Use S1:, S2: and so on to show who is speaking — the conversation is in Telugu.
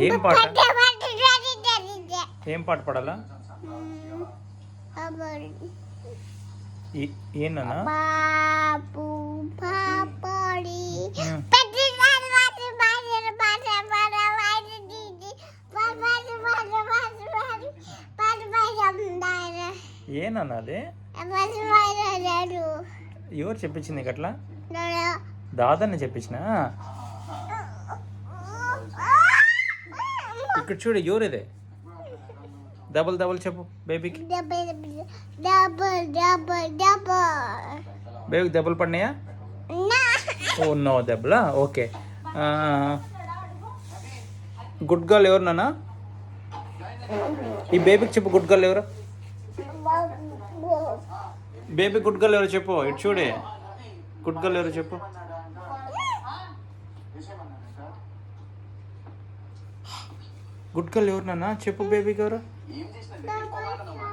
S1: ఏం పాట ఏం పాట పాడాలా ఏనా
S2: బాపు పాపడి
S1: ఏనా అదే ఎవరు చెప్పించింది నీకు అట్లా దాదాన్ని చెప్పించిన ఇక్కడ చూడు ఎవరిదే డబుల్ డబుల్ చెప్పు బేబీకి బేబీకి దెబ్బలు పడినాయా ఓ నో దెబ్బలా ఓకే గుడ్ గర్ల్ ఎవరు నాన్న ఈ బేబీకి చెప్పు గుడ్ గర్ల్ ఎవరు బేబీ గుడ్ గర్ల్ ఎవరు చెప్పు ఇటు చూడే గుడ్ గర్ల్ ఎవరు చెప్పు గుడ్ గర్ల్ ఎవరు నాన్న చెప్పు బేబీకి ఎవరు